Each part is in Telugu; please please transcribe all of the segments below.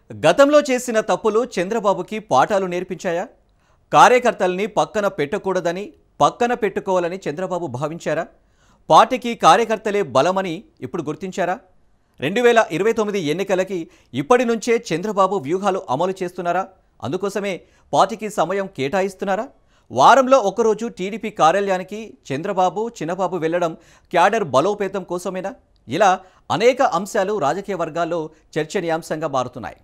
గతంలో చేసిన తప్పులు చంద్రబాబుకి పాఠాలు నేర్పించాయా? కార్యకర్తల్ని పక్కన పెట్టకూడదని, పక్కన పెట్టుకోవాలని చంద్రబాబు భావించారా? పార్టీకి కార్యకర్తలే బలమని ఇప్పుడు గుర్తించారా? 2029 ఎన్నికలకి ఇప్పటి నుంచే చంద్రబాబు వ్యూహాలు అమలు చేస్తున్నారా? అందుకోసమే పార్టీకి సమయం కేటాయిస్తున్నారా? వారంలో ఒకరోజు టీడీపీ కార్యాలయానికి చంద్రబాబు, చిన్నబాబు వెళ్లడం క్యాడర్ బలోపేతం కోసమేనా? ఇలా అనేక అంశాలు రాజకీయ వర్గాల్లో చర్చనీయాంశంగా మారుతున్నాయి.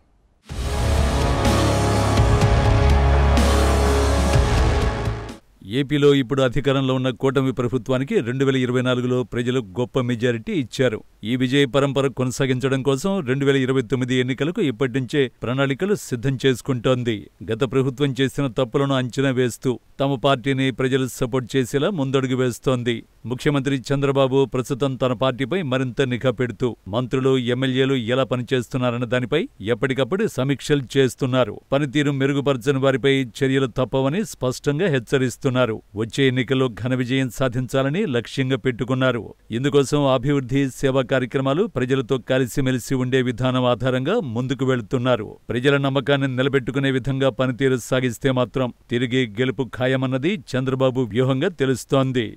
ఏపీలో ఇప్పుడు అధికారంలో ఉన్న కూటమి ప్రభుత్వానికి 2024లో ప్రజలు గొప్ప మెజారిటీ ఇచ్చారు. ఈ విజయ పరంపర కొనసాగించడం కోసం 2029 ఎన్నికలకు ఇప్పటి నుంచే ప్రణాళికలు సిద్ధం చేసుకుంటోంది. గత ప్రభుత్వం చేసిన తప్పులను అంచనా వేస్తూ తమ పార్టీని ప్రజలు సపోర్ట్ చేసేలా ముందడుగు వేస్తోంది. ముఖ్యమంత్రి చంద్రబాబు ప్రస్తుతం తన పార్టీపై మరింత నిఘా పెడుతూ మంత్రులు, ఎమ్మెల్యేలు ఎలా పనిచేస్తున్నారన్న దానిపై ఎప్పటికప్పుడు సమీక్షలు చేస్తున్నారు. పనితీరు మెరుగుపరచని వారిపై చర్యలు తప్పవని స్పష్టంగా హెచ్చరిస్తున్నారు. వచ్చే ఎన్నికల్లో ఘన విజయం సాధించాలని లక్ష్యంగా పెట్టుకున్నారు. ఇందుకోసం అభివృద్ధి, సేవా కార్యక్రమాలు, ప్రజలతో కలిసిమెలిసి ఉండే విధానం ఆధారంగా ముందుకు వెళుతున్నారు. ప్రజల నమ్మకాన్ని నిలబెట్టుకునే విధంగా పనితీరు సాగిస్తే మాత్రం తిరిగి గెలుపు ఖాయమన్నది చంద్రబాబు వ్యూహంగా తెలుస్తోంది.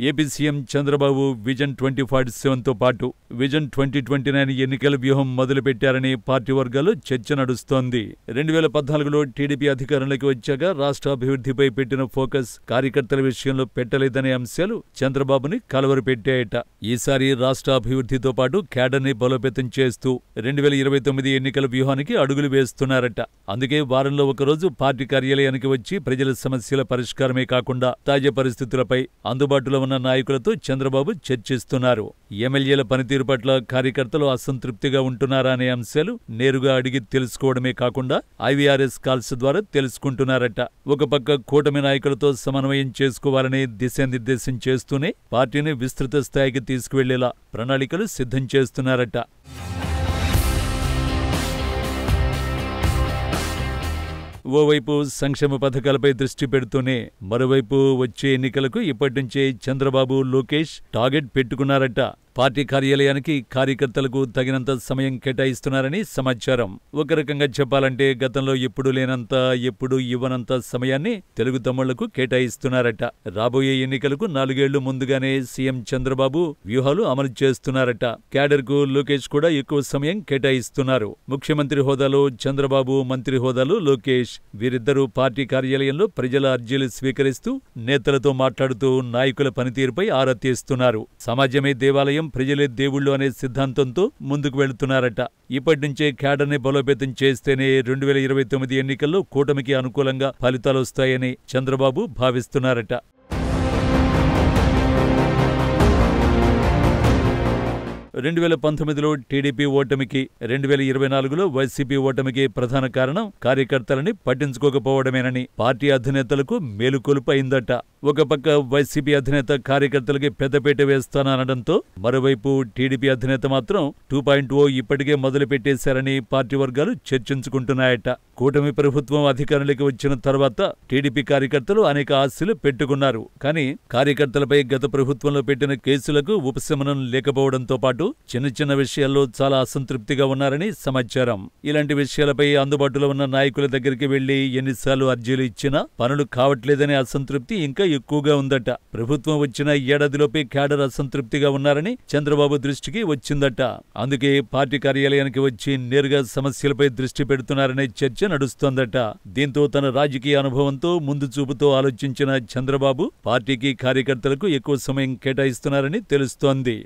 ఏపీ సీఎం చంద్రబాబు విజన్ 2047తో పాటు విజన్ 2029 ఎన్నికల వ్యూహం మొదలుపెట్టారని పార్టీ వర్గాల్లో చర్చ నడుస్తోంది. 2014లో టీడీపీ అధికారంలోకి వచ్చాక రాష్ట్ర అభివృద్ధిపై పెట్టిన ఫోకస్ కార్యకర్తల విషయంలో పెట్టలేదనే అంశాలు చంద్రబాబుని కలవరపెట్టాయట. ఈసారి రాష్ట్ర అభివృద్ధితో పాటు క్యాడర్ని బలోపేతం చేస్తూ 2029 ఎన్నికల వ్యూహానికి అడుగులు వేస్తున్నారట. అందుకే వారంలో ఒకరోజు పార్టీ కార్యాలయానికి వచ్చి ప్రజల సమస్యల పరిష్కారమే కాకుండా తాజా పరిస్థితులపై అందుబాటులో ఉన్న నాయకులతో చంద్రబాబు చర్చిస్తున్నారు. ఎమ్మెల్యేల పనితీరు పట్ల కార్యకర్తలు అసంతృప్తిగా ఉంటున్నారా అనే అంశాలు నేరుగా అడిగి తెలుసుకోవడమే కాకుండా ఐవీఆర్ఎస్ కాల్స్ ద్వారా తెలుసుకుంటున్నారట. ఒక పక్క కూటమి నాయకులతో సమన్వయం చేసుకోవాలని దిశానిర్దేశం చేస్తూనే పార్టీని విస్తృత స్థాయికి తీసుకువెళ్లేలా ప్రణాళికలు సిద్ధం చేస్తున్నారట. ఓవైపు సంక్షేమ పథకాలపై దృష్టి పెడుతూనే మరోవైపు వచ్చే ఎన్నికలకు ఇప్పటినుంచే చంద్రబాబు, లోకేష్ టార్గెట్ పెట్టుకున్నారట. పార్టీ కార్యాలయానికి కార్యకర్తలకు తగినంత సమయం కేటాయిస్తున్నారని సమాచారం. ఒక రకంగా చెప్పాలంటే గతంలో ఎప్పుడూ లేనంత, ఎప్పుడూ ఇవ్వనంత సమయాన్ని తెలుగు తమ్ముళ్లకు కేటాయిస్తున్నారట. రాబోయే ఎన్నికలకు 4 ఏళ్లు ముందుగానే సీఎం చంద్రబాబు వ్యూహాలు అమలు చేస్తున్నారట. క్యాడర్కు లోకేష్ కూడా ఎక్కువ సమయం కేటాయిస్తున్నారు. ముఖ్యమంత్రి హోదాలో చంద్రబాబు, మంత్రి హోదాలో లోకేష్, వీరిద్దరూ పార్టీ కార్యాలయంలో ప్రజల అర్జీలు స్వీకరిస్తూ నేతలతో మాట్లాడుతూ నాయకుల పనితీరుపై ఆరా తీస్తున్నారు. సమాజమే దేవాలయం, ప్రజలే దేవుళ్లు అనే సిద్ధాంతంతో ముందుకు వెళుతున్నారట. ఇప్పటి నుంచే క్యాడర్ని బలోపేతం చేస్తేనే 2029 ఎన్నికల్లో కూటమికి అనుకూలంగా ఫలితాలొస్తాయని చంద్రబాబు భావిస్తున్నారట. 2019లో టీడీపీ ఓటమికి, 2024లో వైసీపీ ఓటమికి ప్రధాన కారణం కార్యకర్తలని పట్టించుకోకపోవడమేనని పార్టీ అధినేతలకు మేలుకొలుపు అయిందట. ఒక పక్క వైసీపీ అధినేత కార్యకర్తలకి పెద్దపీట వేస్తాననడంతో మరోవైపు టీడీపీ అధినేత మాత్రం 2.0 ఇప్పటికే మొదలుపెట్టేశారని పార్టీ వర్గాలు చర్చించుకుంటున్నాయట. కూటమి ప్రభుత్వం అధికారంలోకి వచ్చిన తర్వాత టీడీపీ కార్యకర్తలు అనేక ఆశలు పెట్టుకున్నారు. కానీ కార్యకర్తలపై గత ప్రభుత్వంలో పెట్టిన కేసులకు ఉపశమనం లేకపోవడంతో పాటు చిన్న చిన్న విషయాల్లో చాలా అసంతృప్తిగా ఉన్నారని సమాచారం. ఇలాంటి విషయాలపై అందుబాటులో ఉన్న నాయకుల దగ్గరికి వెళ్లి ఎన్నిసార్లు అర్జీలు ఇచ్చినా పనులు కావట్లేదనే అసంతృప్తి ఇంకా ఎక్కువగా ఉందట. ప్రభుత్వం వచ్చిన ఏడాదిలోపే క్యాడర్ అసంతృప్తిగా ఉన్నారని చంద్రబాబు దృష్టికి వచ్చిందట. అందుకే పార్టీ కార్యాలయానికి వచ్చి నేరుగా సమస్యలపై దృష్టి పెడుతున్నారనే చర్చ నడుస్తోందట. దీంతో తన రాజకీయ అనుభవంతో, ముందు చూపుతో ఆలోచించిన చంద్రబాబు పార్టీకి, కార్యకర్తలకు ఎక్కువ సమయం కేటాయిస్తున్నారని తెలుస్తోంది.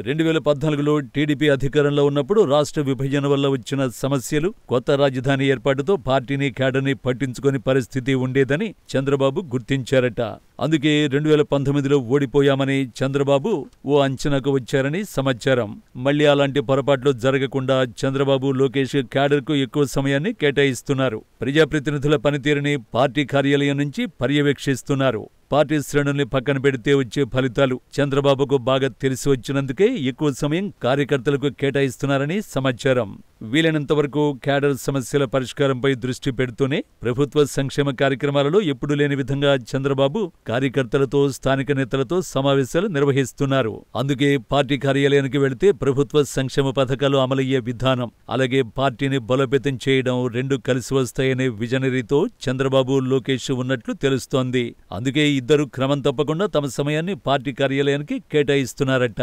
2014లో టీడీపీ అధికారంలో ఉన్నప్పుడు రాష్ట్ర విభజన వల్ల వచ్చిన సమస్యలు, కొత్త రాజధాని ఏర్పాటుతో పార్టీని, క్యాడర్ని పట్టించుకునే పరిస్థితి ఉండేదని చంద్రబాబు గుర్తించారట. అందుకే 2019లో ఓడిపోయామని చంద్రబాబు ఓ అంచనాకు వచ్చారని సమాచారం. మళ్లీ అలాంటి పొరపాట్లు జరగకుండా చంద్రబాబు, లోకేష్ క్యాడర్కు ఎక్కువ సమయాన్ని కేటాయిస్తున్నారు. ప్రజాప్రతినిధుల పనితీరుని పార్టీ కార్యాలయం నుంచి పర్యవేక్షిస్తున్నారు. పార్టీ శ్రేణుల్ని పక్కన పెడితే వచ్చే ఫలితాలు చంద్రబాబుకు బాగా తెలిసి వచ్చినందుకే ఎక్కువ సమయం కార్యకర్తలకు కేటాయిస్తున్నారని సమాచారం. వీలైనంత వరకు క్యాడర్ సమస్యల పరిష్కారంపై దృష్టి పెడుతూనే ప్రభుత్వ సంక్షేమ కార్యక్రమాలలో ఎప్పుడూ లేని విధంగా చంద్రబాబు కార్యకర్తలతో, స్థానిక నేతలతో సమావేశాలు నిర్వహిస్తున్నారు. అందుకే పార్టీ కార్యాలయానికి వెళితే ప్రభుత్వ సంక్షేమ పథకాలు అమలయ్యే విధానం, అలాగే పార్టీని బలోపేతం చేయడం రెండు కలిసి వస్తాయనే విజనరీతో చంద్రబాబు, లోకేష్ ఉన్నట్లు తెలుస్తోంది. అందుకే ఇద్దరు క్రమం తప్పకుండా తమ సమయాన్ని పార్టీ కార్యాలయానికి కేటాయిస్తున్నారట.